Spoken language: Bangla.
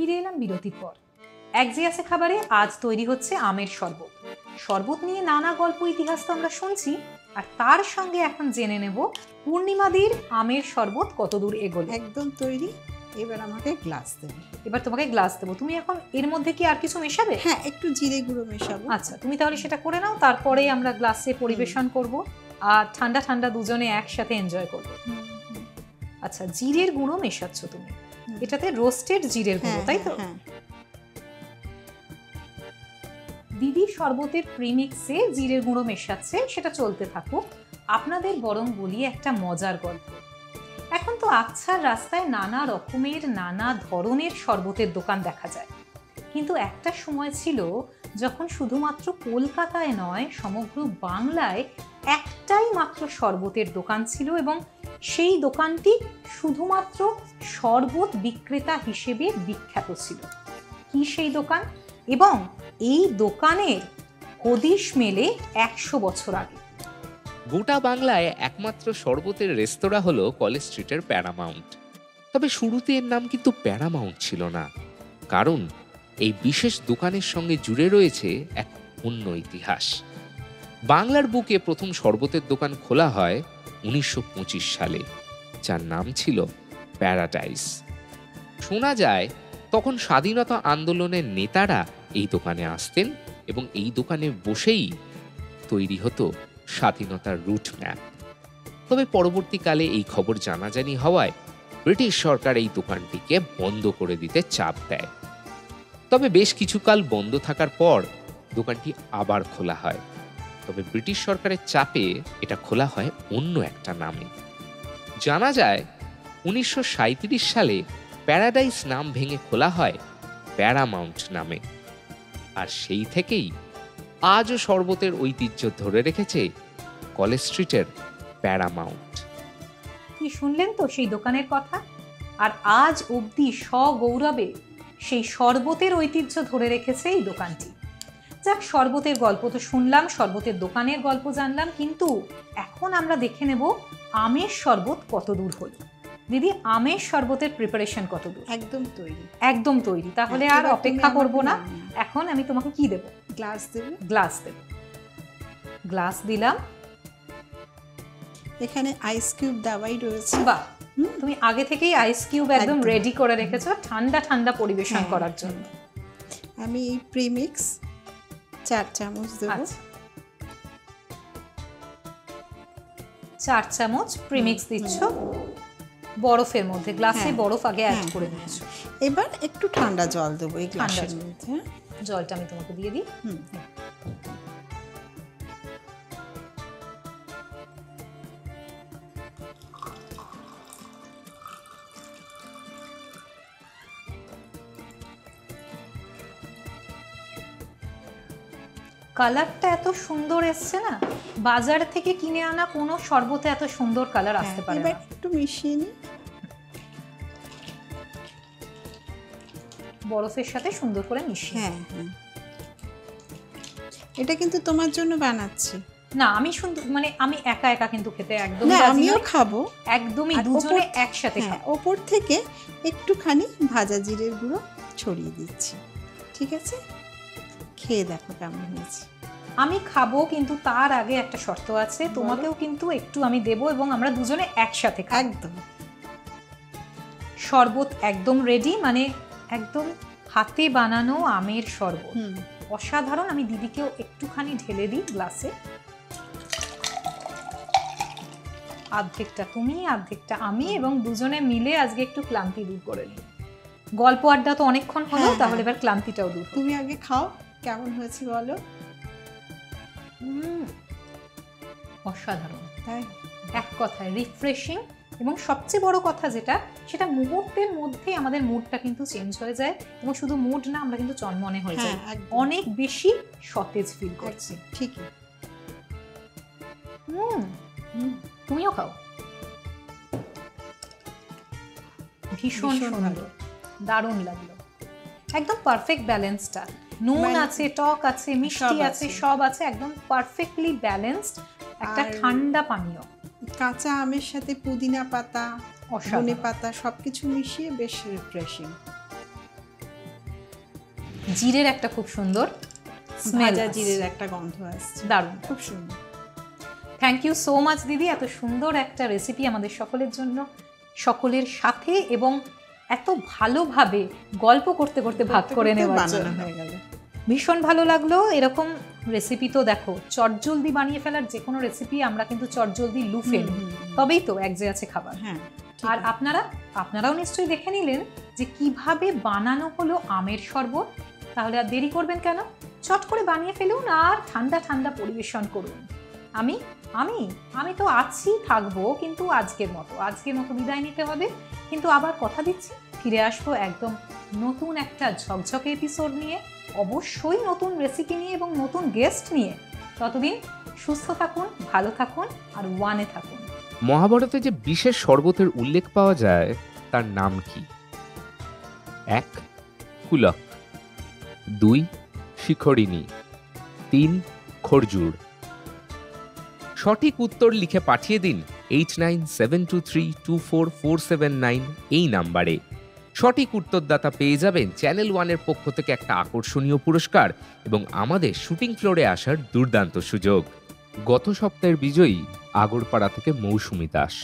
ফিরে এলাম বিরতির পর। এক যে আছে খাবারে আজ তৈরি হচ্ছে আমের শরবত। শরবত নিয়ে নানা গল্প ইতিহাস তো আমরা শুনছি, আর তার সঙ্গে এখন জেনে নেব পূর্ণিমাদির আমের শরবত কতদূর এগোলো। একদম তৈরি। এবার আমাকে গ্লাস দেবে। এবার তোমাকে গ্লাস দেবো। তুমি এখন এর মধ্যে কি আর কিছু মেশাবে? হ্যাঁ, একটু জিরে গুঁড়ো মেশাবো। আচ্ছা, তুমি তাহলে সেটা করে নাও, তারপরে আমরা গ্লাসে পরিবেশন করব আর ঠান্ডা ঠান্ডা দুজনে একসাথে এনজয় করব। আচ্ছা, জিরের গুঁড়ো মেশাচ্ছ তুমি, এটাতে রোস্টেড জিরের গুঁড়ো, তাই তো? দিদি শরবতের প্রিমিক্সে জিরের গুঁড়ো মেশাচ্ছে, সেটা চলতে থাকুক। আপনাদের বরং বলি একটা মজার গল্প। এখন তো আকছার রাস্তায় নানা রকমের নানা ধরনের শরবতের দোকান দেখা যায়, কিন্তু একটা সময় ছিল যখন শুধুমাত্র কলকাতায় নয়, সমগ্র বাংলায় একটাই মাত্র শরবতের দোকান ছিল, এবং সেই দোকানটি শুধুমাত্র শরবত বিক্রেতা হিসেবে বিখ্যাত ছিল। কি সেই দোকান? এবং এই দোকানের হদিশ মেলে 100 বছর আগে। গোটা বাংলায় একমাত্র শরবতের রেস্তোরাঁ হলো কলেজ স্ট্রিটের প্যারামাউন্ট। তবে শুরুতে এর নাম কিন্তু প্যারামাউন্ট ছিল না, কারণ এই বিশেষ দোকানের সঙ্গে জুড়ে রয়েছে এক অন্য ইতিহাস। বাংলার বুকে প্রথম শরবতের দোকান খোলা হয় 1925 সালে, যার নাম ছিল প্যারাডাইস। শোনা যায় তখন স্বাধীনতা আন্দোলনের নেতারা এই দোকানে আসতেন এবং এই দোকানে বসেই তৈরি হতো স্বাধীনতার রুট ম্যাপ। তবে পরবর্তীকালে এই খবর জানাজানি হওয়ায় ব্রিটিশ সরকার এই দোকানটিকে বন্ধ করে দিতে চাপ দেয়। তবে বেশ কিছুকাল বন্ধ থাকার পর দোকানটি আবার খোলা হয়। তবে ব্রিটিশ সরকারের চাপে এটা খোলা হয় অন্য একটা নামে। জানা যায় 1937 সালে প্যারাডাইস নাম ভেঙে খোলা হয় প্যারামাউন্ট নামে, আর সেই থেকেই আজও শরবতের ঐতিহ্য ধরে রেখেছে কলেজ স্ট্রিটের প্যারামাউন্ট। কি শুনলেন তো সেই দোকানের কথা? আর আজ অবধি সগৌরবে সেই শরবতের ঐতিহ্য ধরে রেখেছে এই দোকানটি। যাক, শরবতের গল্প তো শুনলাম, শরবতের দোকানের গল্প জানলাম, কিন্তু এখন আমরা দেখে নেব আমের শরবত কত দূর হলো। দিদি, আমের শরবতের প্রিপারেশন কত দূর? একদম তৈরি। একদম তৈরি। তাহলে আর অপেক্ষা করব না, এখন আমি তোমাকে কি দেব? গ্লাস দেবে। গ্লাস দেব। গ্লাস দিলাম। এখানে আইস কিউব দেওয়াই রয়েছে। বাহ, তুমি আগে থেকেই আইস কিউব একদম রেডি করে রেখেছো ঠান্ডা ঠান্ডা পরিবেশন করার জন্য। আমি এই প্রিমিক্স 4 চামচ দেব। 4 চামচ প্রিমিক্স দিচ্ছ বরফের মধ্যে। গ্লাসে বরফ আগে অ্যাড করে দিচ্ছ। এবার একটু ঠান্ডা জল দেবো এই গ্লাসের মধ্যে। জলটা আমি তোমাকে দিয়ে দিই। কালারটা এত সুন্দর এসছে না, বাজার থেকে কিনে আনা কোনো শরবতে এত সুন্দর কালার আসতে পারে না। একটু মিশিয়ে নিই বরফের সাথে সুন্দর করে মিশিয়ে। এটা কিন্তু তোমার জন্য বানাচ্ছি না, আমি সুন্দর মানে আমি একা একা কিন্তু খেতে একদম না, আমিও খাবো। একদমই দুজনে একসাথে খাবো। ওপর থেকে একটুখানি ভাজা জিরের গুঁড়ো ছড়িয়ে দিচ্ছি। ঠিক আছে, খেয়ে দেখো কেমন হয়েছে। আমি খাবো, কিন্তু তার আগে একটা শর্ত আছে, তোমাকেও কিন্তু একটু আমি দেবো এবং আমরা দুজনে একসাথে খাবো। একদম। শরবত একদম রেডি, মানে একদম হাতে বানানো আমের শরবত, অসাধারণ। আমি দিদিকেও একটুখানি ঢেলে দিই গ্লাসে। অর্ধেকটা তুমি, অর্ধেকটা আমি, এবং দুজনে মিলে আজকে একটু ক্লান্তি দূর করে নিই। গল্প আড্ডা তো অনেকক্ষণ হলো, তাহলে এবার ক্লান্তিটাও দূর। তুমি আগে খাও, কেমন হয়েছে বলো। অসাধারণ, তাই এক কথায় রিফ্রেশিং, এবং সবচেয়ে বড় কথা যেটা, সেটা মুহূর্তের মধ্যেই আমাদের মুডটা কিন্তু চেঞ্জ হয়ে যায়, এবং শুধু মুড না, আমরা কিন্তু চনমনে হয়ে যাই, অনেক বেশি সতেজ ফিল করছি। ঠিকই। তুমিও খাও। ভীষণ সুন্দর, দারুণ লাগলো। একদম পারফেক্ট ব্যালেন্সটা, নুন আছে, টক আছে, মিষ্টি আছে, সব আছে, একদম পারফেক্টলি ব্যালেন্সড একটা ঠান্ডা পানীয়। কাঁচা আমের সাথে পুদিনা পাতা, ধনে পাতা সবকিছু মিশিয়ে বেশ রিফ্রেশিং। জিরের একটা খুব সুন্দর স্মেল, ভাজা জিরের একটা গন্ধ আসছে, দারুণ। খুব সুন্দর। থ্যাংক ইউ সো মাচ দিদি, এত সুন্দর একটা রেসিপি আমাদের সকলের জন্য, সকলের সাথে এবং এত ভালোভাবে গল্প করতে করতে ভাগ করে নেওয়ার বানানো জন্য হয়ে গেল। ভীষণ ভালো লাগলো। এরকম রেসিপি তো দেখো, চটজলদি বানিয়ে ফেলার যে কোনো রেসিপি আমরা কিন্তু চটজলদি লু ফেলি, তবেই তো এক যে আছে খাবার। হ্যাঁ, আর আপনারাও নিশ্চয়ই দেখে নিলেন যে কিভাবে বানানো হলো আমের শরবত। তাহলে আর দেরি করবেন কেন, চট করে বানিয়ে ফেলুন আর ঠান্ডা ঠান্ডা পরিবেশন করুন। আমি আমি আমি তো আছি, থাকবো, কিন্তু আজকের মতো বিদায় নিতে হবে। কিন্তু আবার কথা দিচ্ছি, ফিরে আসবো একদম নতুন একটা ঝকঝকে এপিসোড নিয়ে, অবশ্যই নতুন রেসিপি নিয়ে এবং নতুন গেস্ট নিয়ে। ততদিন সুস্থ থাকুন, ভালো থাকুন আর ওয়ানে থাকুন। মহাভারতে যে বিশেষ শরবতের উল্লেখ পাওয়া যায় তার নাম কি? 1 কুলক, 2 শিখরিণী, 3 খরজুর। সঠিক উত্তর লিখে পাঠিয়ে দিন 8972324479 এই নাম্বারে। সঠিক উত্তরদাতা পেয়ে যাবেন চ্যানেল ওয়ানের পক্ষ থেকে একটা আকর্ষণীয় পুরস্কার এবং আমাদের শুটিং ফ্লোরে আসার দুর্দান্ত সুযোগ। গত সপ্তাহের বিজয়ী আগরপাড়া থেকে মৌসুমী দাস।